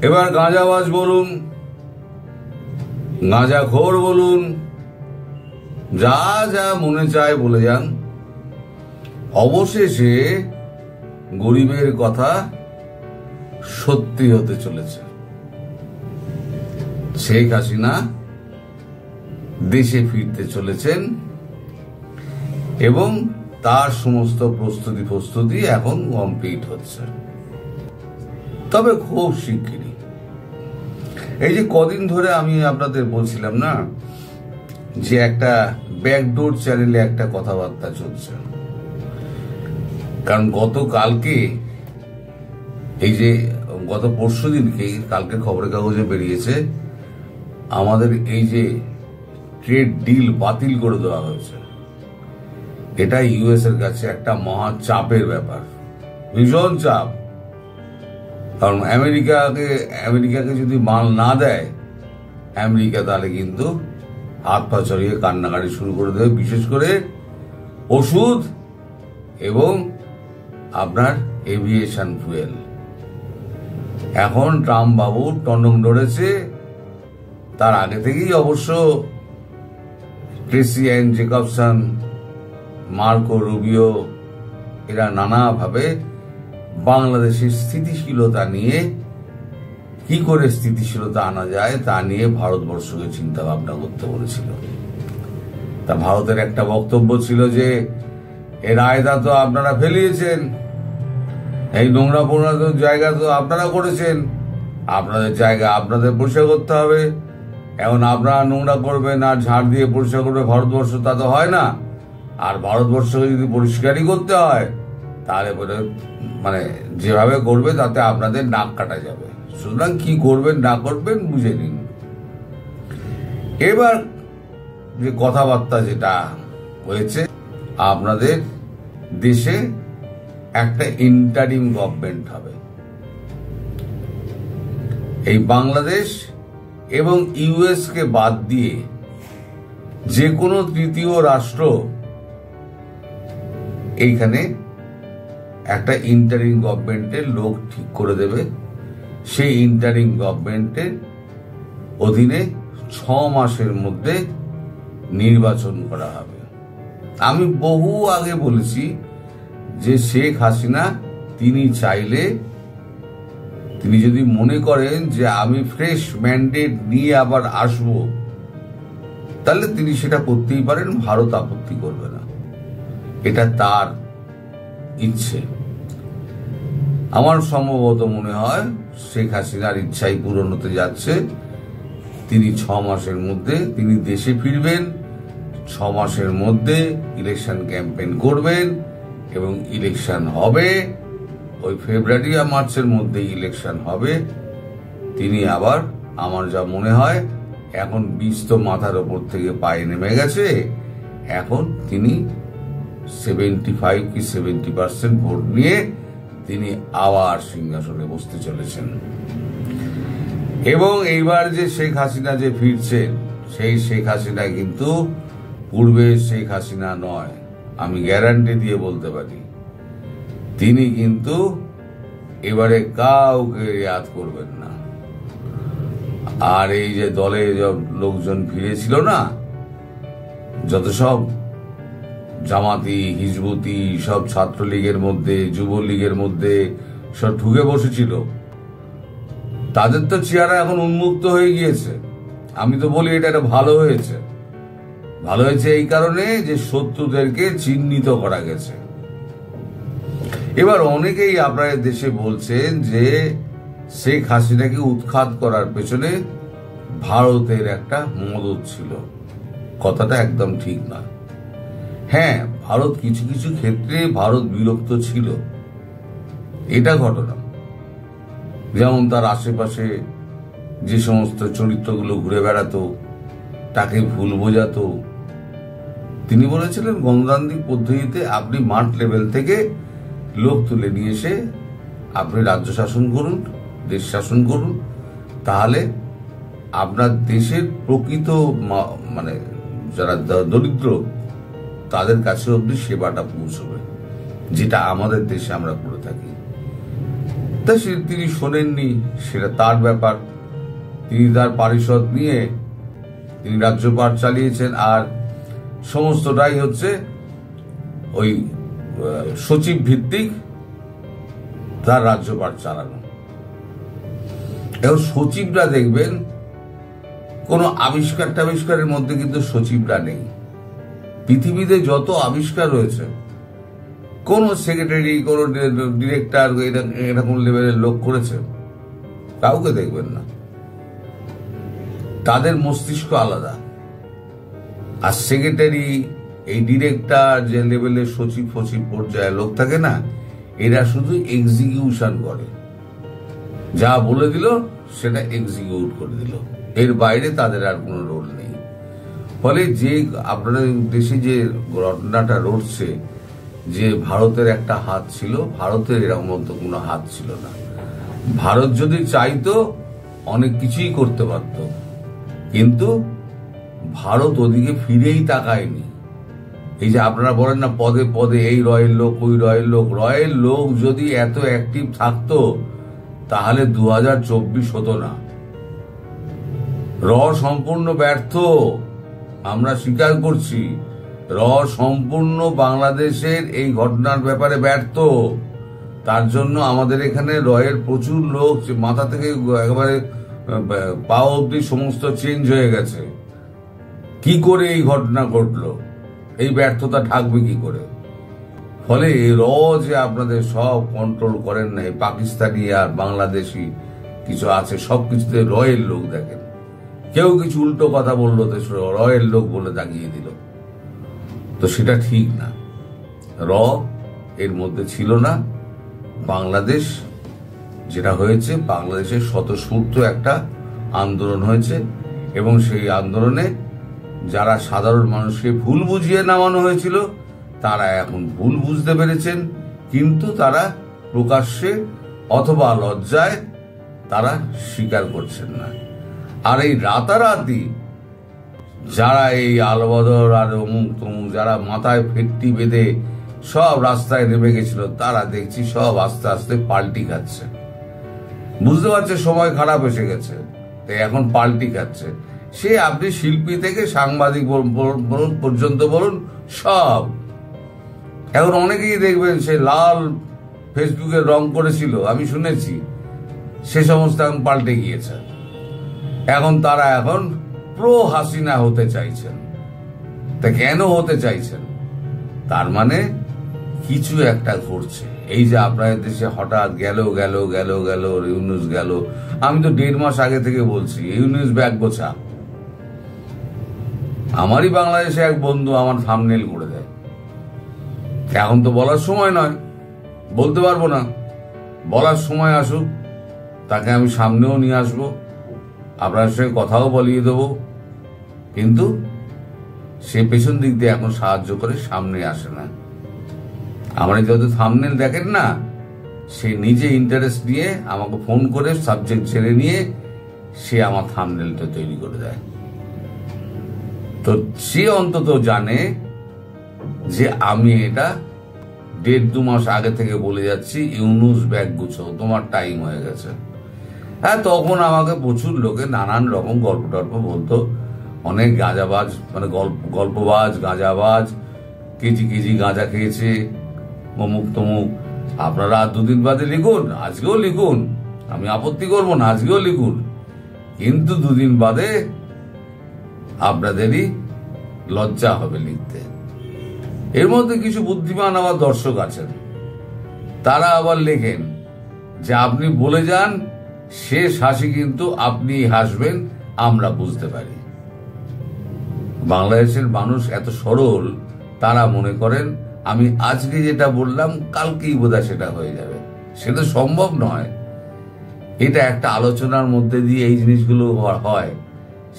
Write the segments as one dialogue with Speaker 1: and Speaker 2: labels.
Speaker 1: এবার গাঁজাবাজ বলুন, গাঁজাখোর বলুন, যা যা মনে চায় বলে যান, অবশেষে গরিবের কথা সত্যি হতে চলেছে। শেখ হাসিনা দেশে ফিরতে চলেছেন এবং তার সমস্ত প্রস্তুতি এখন কমপ্লিট হচ্ছে। তবে খুব শিগগিরই, এই যে কদিন ধরে আমি আপনাদের বলছিলাম না যে একটা ব্যাকডোর চ্যানেলে একটা কথাবার্তা চলছে, কারণ গতকালকে এই যে গত পরশু দিনকে কালকে খবরের কাগজে বেরিয়েছে আমাদের এই যে ট্রেড ডিল বাতিল করে দেওয়া হয়েছে। এটা ইউএস এর কাছে একটা মহা চাপের ব্যাপার, ভীষণ চাপ। কারণ আমেরিকাকে যদি মাল না দেয় আমেরিকা, তাহলে কিন্তু হাত পা চড়িয়ে কান্নাকাটি শুরু করে দেবে, বিশেষ করে ওষুধ এবং আপনার এভিয়েশন ফুয়েল। এখন ট্রাম্প বাবু টন্ডং ধরেছে, তার আগে থেকেই অবশ্য Tracey Ann Jacobson, Marco Rubio এরা নানাভাবে বাংলাদেশের স্থিতিশীলতা নিয়ে, কি করে স্থিতিশীলতা আনা যায় তা নিয়ে ভারতবর্ষকে চিন্তা ভাবনা করতে বলেছিল। তা ভারতের একটা বক্তব্য ছিল যে এর আয়দা তো আপনারা ফেলিয়েছেন, এই নোংরা পোড়া জায়গা তো আপনারা করেছেন, আপনাদের জায়গা আপনাদের পরিষ্কার করতে হবে। এখন আপনারা নোংরা করবেন আর ঝাড় দিয়ে পরিষ্কার করবে ভারতবর্ষ, তা তো হয় না। আর ভারতবর্ষকে যদি পরিষ্কারই করতে হয় তাহলে মানে যেভাবে করবে তাতে আপনাদের নাক কাটা যাবে। সুতরাং কি করবেন না করবেন বুঝে নিন। এবার যে কথাবার্তা যেটা হয়েছে, আপনাদের দেশে একটা ইন্টারিম গভর্নমেন্ট হবে। এই বাংলাদেশ এবং ইউএস কে বাদ দিয়ে যে কোনো তৃতীয় রাষ্ট্র এইখানে একটা ইন্টারিম গভর্নমেন্টের লোক ঠিক করে দেবে। সেই ইন্টারিম গভর্নমেন্টের অধীনে 6 মাসের মধ্যে নির্বাচন করা হবে। আমি বহু আগে বলেছি যে শেখ হাসিনা তিনি চাইলে, তিনি যদি মনে করেন যে আমি ফ্রেশ ম্যান্ডেট নিয়ে আবার আসব, তাহলে তিনি সেটা করতেই পারেন, ভারত আপত্তি করবে না। এটা তার ইচ্ছে। আমার সম্ভবত মনে হয় শেখ হাসিনার ইচ্ছাই পূরণ হতে যাচ্ছে। তিনি 6 মাসের মধ্যে তিনি দেশে ফিরবেন, 6 মাসের মধ্যে ইলেকশন ক্যাম্পেইন করবেন এবং ইলেকশন হবে। ওই ফেব্রুয়ারি আর মার্চের মধ্যে ইলেকশন হবে। তিনি আবার, আমার যা মনে হয়, এখন 20 তো মাথার ওপর থেকে পায়ে নেমে গেছে, এখন তিনি 75 কি 70% ভোট নিয়ে তিনি আবার সিংহাসনে বসতে চলেছেন। এবং এইবার যে শেখ হাসিনা যে ফিরছেন, সেই শেখ হাসিনা কিন্তু পূর্বের শেখ হাসিনা নয়, আমি গ্যারান্টি দিয়ে বলতে পারি। তিনি কিন্তু এবারে কাউকে রেয়াত করবেন না। আর এই যে দলে লোকজন ফিরেছিল না, যত সব জামাতি, হিজবুতি, সব ছাত্রলীগের মধ্যে, যুবলীগের মধ্যে সব ঢুকে বসেছিল, তাদের তো চেহারা এখন উন্মুক্ত হয়ে গিয়েছে। আমি তো বলি এটা একটা ভালো হয়েছে। ভালো হয়েছে এই কারণে যে শত্রুদেরকে চিহ্নিত করা গেছে। এবার অনেকেই আপনাদের দেশে বলছেন যে শেখ হাসিনাকে উৎখাত করার পেছনে ভারতের একটা মদত ছিল। কথাটা একদম ঠিক না। হ্যাঁ, ভারত কিছু কিছু ক্ষেত্রে ভারত বিরক্ত ছিল, এটা ঘটনা। যেমন তার আশেপাশে যে সমস্ত চরিত্রগুলো ঘুরে বেড়াতো, তাকে ভুল বোঝাতো। তিনি বলেছিলেন গণতান্ত্রিক পদ্ধতিতে আপনি মাঠ লেভেল থেকে লোক তুলে নিয়ে এসে আপনি রাজ্য শাসন করুন, দেশ শাসন করুন, তাহলে আপনার দেশের প্রকৃত মানে যারা দরিদ্র তাদের কাছে অবধি সেবাটা পৌঁছবে, যেটা আমাদের দেশে আমরা করে থাকি। তা তিনি শোনেননি, সেটা তার ব্যাপার। তিনি তার পারিষদ নিয়ে তিনি রাজ্যপাট চালিয়েছেন, আর সমস্তটাই হচ্ছে ওই সচিব ভিত্তিক তার রাজ্যপাট চালানো। এখন সচিবরা দেখবেন কোনো আবিষ্কারের মধ্যে কিন্তু সচিবরা নেই। পৃথিবীতে যত আবিষ্কার রয়েছে, কোন সেক্রেটারি, কোন ডিরেক্টর এরকম লেভেলের লোক করেছে? কাউকে দেখবেন না। তাদের মস্তিষ্ক আলাদা। আর সেক্রেটারি, এই ডিরেক্টর, যে লেভেলের সচিব পর্যায়ে লোক থাকে না, এরা শুধু এক্সিকিউশন করে, যা বলে দিল সেটা এক্সিকিউট করে দিল, এর বাইরে তাদের আর কোনো রোল নেই। ফলে যে আপনাদের দেশে যে ঘটনাটা ঘটছে, যে ভারতের একটা হাত ছিল, ভারতের এরকম মতো কোনো হাত ছিল না। ভারত যদি চাইতো অনেক কিছুই করতে পারত, কিন্তু ভারত ওদিকে ফিরেই তাকায়নি। এই যে আপনারা বলেন না পদে পদে এই রয়ের লোক, ওই রয়ের লোক, রয়ের লোক যদি এত অ্যাক্টিভ থাকতো তাহলে 2024 হতো না। সম্পূর্ণ ব্যর্থ, আমরা স্বীকার করছি। সম্পূর্ণ বাংলাদেশের এই ঘটনার ব্যাপারে ব্যর্থ। তার জন্য আমাদের এখানে রয়ের প্রচুর লোক মাথা থেকে একেবারে পা অব্দি সমস্ত চেঞ্জ হয়ে গেছে। কি করে এই ঘটনা ঘটলো? এই ব্যর্থতা ঢাকবে কি করে? ফলে যে আপনাদের সব কন্ট্রোল করেন না, এই পাকিস্তানি আর বাংলাদেশি কিছু আছে, সবকিছুতে রয়ের লোক দেখেন। কেউ কিছু উল্টো কথা বললো তো রয়ের লোক বলে দাগিয়ে দিল, তো সেটা ঠিক না। এর মধ্যে ছিল না। বাংলাদেশ যেটা হয়েছে, বাংলাদেশের স্বতঃস্ফূর্ত একটা আন্দোলন হয়েছে, এবং সেই আন্দোলনে যারা সাধারণ মানুষকে ভুল বুঝিয়ে নামানো হয়েছিল তারা এখন ভুল বুঝতে পেরেছেন, কিন্তু তারা প্রকাশ্যে অথবা লজ্জায় তারা স্বীকার করছেন না। আর এই রাতারাতি যারা এই আলবদর আর অমুক তমুক যারা মাথায় ফেটটি বেঁধে সব রাস্তায় নেমে গেছিল, তারা দেখছি সব আস্তে আস্তে পাল্টি খাচ্ছে। বুঝতে পারছে সময় খারাপ এসে গেছে, তাই এখন পাল্টি খাচ্ছে। সে আপনি শিল্পী থেকে সাংবাদিক বলুন পর্যন্ত বলুন, সব এখন অনেকেই দেখবেন সে লাল ফেসবুকে রং করেছিল, আমি শুনেছি, সে সমস্ত এখন পাল্টে গিয়েছে। এখন তারা এখন প্রো হাসিনা হতে চাইছেন। তা কেন হতে চাইছেন? তার মানে কিছু একটা ঘটছে। এই যে আপনাদের দেশে হঠাৎ গেল ইউনূস গেল, আমি তো 1.5 মাস আগে থেকে বলছি ইউনূস ব্যাগ গোছা। আমারই বাংলাদেশে এক বন্ধু আমার থাম্বনেল করে দেয়। এখন তো বলার সময় নয়, বলতে পারবো না। বলার সময় আসুক, তাকে আমি সামনেও নিয়ে আসবো, আপনার সঙ্গে কথাও বলিয়ে দেবো, কিন্তু সে পেছন দিক দিয়ে এখন সাহায্য করে সামনে আসে না। আমার যত থাম্বনেল দেখেন না, সে নিজে ইন্টারেস্ট নিয়ে আমাকে ফোন করে সাবজেক্ট ছেড়ে নিয়ে সে আমার থাম্বনেলটা তৈরি করে দেয়। তো সে অন্তত জানে যে আমি এটা 1.5-2 মাস আগে থেকে বলে যাচ্ছি, ইউনূস ব্যাগ গুছো, তোমার টাইম হয়ে গেছে। হ্যাঁ, তখন আমাকে প্রচুর লোকে নানান রকম গল্প টল্প বলতো, অনেক গাঁজাবাজ, মানে গল্পবাজ গাঁজাবাজ, কেজি গাঁজা খেয়েছে, অমুক তমুক। আপনারা 2 দিন বাদে লিখুন, আজকেও লিখুন, আমি আপত্তি করবো না, আজকেও লিখুন, কিন্তু 2 দিন বাদে আপনাদেরই লজ্জা হবে লিখতে। এর মধ্যে কিছু বুদ্ধিমান আবার দর্শক আছেন, তারা আবার লেখেন যে আপনি বলে যান, শেষ হাসি কিন্তু আপনি হাসবেন, আমরা বুঝতে পারি। বাংলাদেশের মানুষ এত সরল, তারা মনে করেন আমি আজকে যেটা বললাম কালকেই বোধহয় সেটা হয়ে যাবে। সেটা সম্ভব নয়। এটা একটা আলোচনার মধ্যে দিয়ে এই জিনিসগুলো হয়,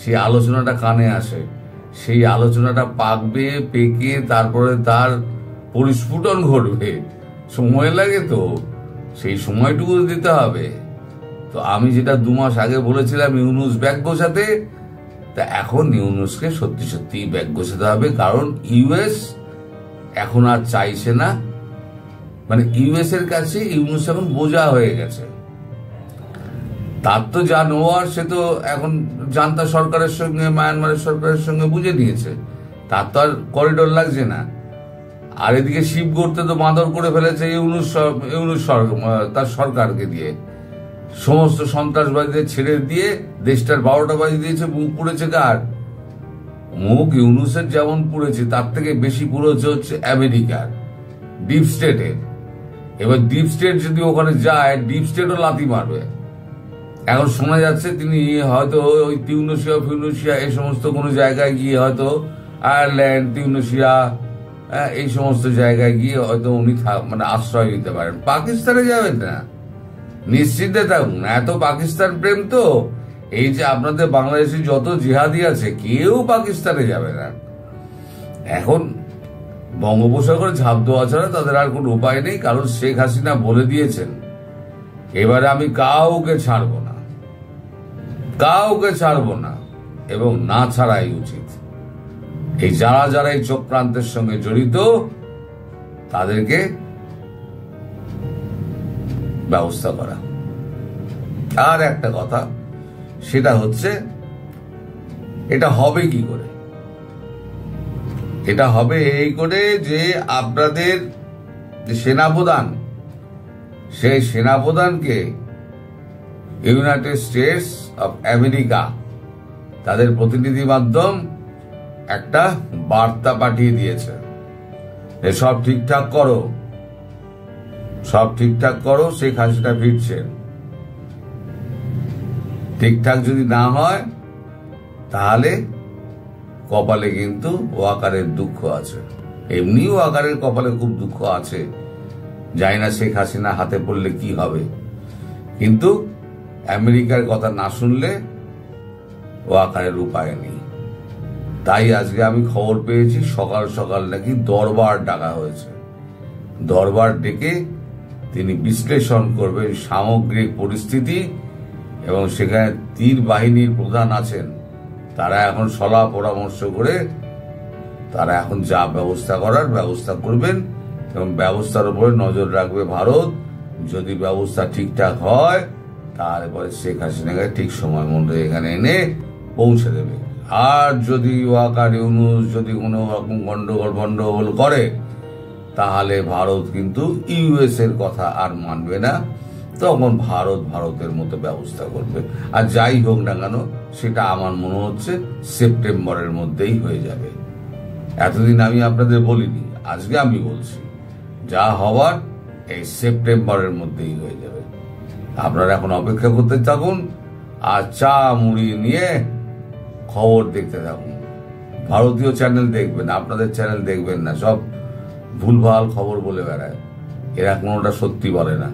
Speaker 1: সেই আলোচনাটা কানে আসে, সেই আলোচনাটা পাকবে, পেকে তারপরে তার পরিস্ফুটন ঘটবে, সময় লাগে, তো সেই সময়টুকু দিতে হবে। তো আমি যেটা 2 মাস আগে বলেছিলাম ইউনূস ব্যাগ গোছাতে, তা এখন ইউনূসকে সত্যি সত্যি ব্যাগ গোছাতে হবে। কারণ ইউএস এখন আর চাইছে না, মানে ইউএস এর কাছে ইউনূস এখন বোঝা হয়ে গেছে। তার তো যা নেওয়ার সে তো এখন জান্তা সরকারের সঙ্গে মায়ানমারের সরকারের সঙ্গে বুঝে নিয়েছে, তার তো আর করিডোর লাগছে না। আর এদিকে শিব গড়তে তো মাদর করে ফেলেছে তার সরকারকে দিয়ে, সমস্ত সন্ত্রাসবাদীদের ছেড়ে দিয়ে দেশটার 12টা বাজিয়ে দিয়েছে। মুখ পুড়েছে কার? মুখ ইউনুসের যেমন পুড়েছে তার থেকে বেশি পুড়েছে হচ্ছে আমেরিকার, ডিপ স্টেটের। এবার ডিপ স্টেট যদি ওখানে যায়, ডিপ স্টেটও লাথি মারবে। এখন শোনা যাচ্ছে তিনি হয়তো ওই টিউনিশিয়া এই সমস্ত কোনো জায়গায় গিয়ে, হয়তো আয়ারল্যান্ড, টিউনিশিয়া, এই সমস্ত জায়গায় গিয়ে হয়তো উনি মানে আশ্রয় নিতে পারেন। পাকিস্তানে যাবেন না, নিশ্চিন্তে থাকুন। এত পাকিস্তান প্রেম তো, এই যে আপনাদের বাংলাদেশি যত জিহাদি আছে কেউ পাকিস্তানে যাবে না। এখন বঙ্গোপসাগরে ঝাঁপ দেওয়া ছাড়া তাদের আর কোনো উপায় নেই, কারণ শেখ হাসিনা বলে দিয়েছেন এবারে আমি কাউকে ছাড়বো না, কাউকে ছাড়বো না, এবং না ছাড়াই উচিত। এই যারা যারা এই চক্রান্তের সঙ্গে জড়িত তাদেরকে ব্যবস্থা করা। আর একটা কথা, সেটা হচ্ছে এটা হবে কি করে? এটা হবে এই করে যে আপনাদের যে সেনাপ্রধান, সেই সেনাপ্রধানকে ইউনাইটেড স্টেটস অফ আমেরিকা তাদের প্রতিনিধি মাধ্যম একটা বার্তা পাঠিয়ে দিয়েছে যে সব ঠিকঠাক করো, সব ঠিকঠাক করো, শেখ হাসিনা ফিরছেন। ঠিকঠাক যদি না হয় তাহলে কপালে কিন্তু ওয়াকারের দুঃখ আছে। এমনি ওয়াকারের কপালে খুব দুঃখ আছে, জানি না শেখ হাসিনা হাতে পড়লে কি হবে, কিন্তু আমেরিকার কথা না শুনলে ওয়াকারের উপায় নেই। তাই আজকে আমি খবর পেয়েছি সকাল সকাল নাকি দরবার ডাকা হয়েছে। দরবার ডেকে তিনি বিশ্লেষণ করবেন সামগ্রিক পরিস্থিতি, এবং সেখানে 3 বাহিনীর প্রধান আছেন, তারা এখন সলা পরামর্শ করে তারা এখন যা ব্যবস্থা করার ব্যবস্থা করবেন, এবং ব্যবস্থার উপরে নজর রাখবে ভারত। যদি ব্যবস্থা ঠিকঠাক হয় তাহলে পরে শেখ হাসিনাকে ঠিক সময় মতো এখানে এনে পৌঁছে দেবে। আর যদি ওয়াকার ইউনুস যদি কোনো রকম গন্ডগোল করে তাহলে ভারত কিন্তু ইউএস এর কথা আর মানবে না, তখন ভারতের মতো ব্যবস্থা করবে। আর যাই হোক না কেন, সেটা আমার মনে হচ্ছে সেপ্টেম্বরের মধ্যেই হয়ে যাবে। এতদিন আমি আপনাদের বলিনি, আজকে আমি বলছি, যা হওয়ার এই সেপ্টেম্বরের মধ্যেই হয়ে যাবে। আপনারা এখন অপেক্ষা করতে থাকুন আর চা মুড়ি নিয়ে খবর দেখতে থাকুন। ভারতীয় চ্যানেল দেখবেন, আপনাদের চ্যানেল দেখবেন না, সব ভুলভাল খবর বলে বেড়ায়। এরা কোনোটা সত্যি বলে না,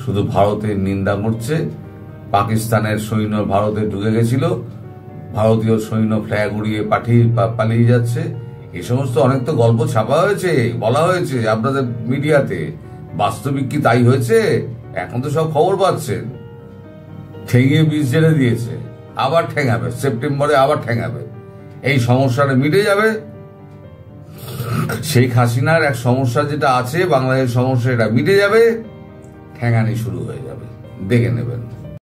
Speaker 1: শুধু ভারতের নিন্দা করছে। পাকিস্তানের সৈন্য ভারতে ঢুকে গেছিল, ভারতীয় সৈন্য ফ্ল্যাগ উড়িয়ে পালিয়ে যাচ্ছে, এই সমস্ত অনেক তো গল্প ছাপা হয়েছে, বলা হয়েছে আপনাদের মিডিয়াতে। বাস্তবিক কি তাই হয়েছে? এখন তো সব খবর পাচ্ছেন। ঠেঙিয়ে বীজ জেলে দিয়েছে, আবার ঠেঙাবে, সেপ্টেম্বরে আবার ঠেঙাবে। এই সমস্যাটা মিটে যাবে। শেখ হাসিনার এক সমস্যা যেটা আছে, বাংলাদেশের সমস্যা, এটা মিটে যাবে, ঠেঙানি শুরু হয়ে যাবে, দেখে নেবেন।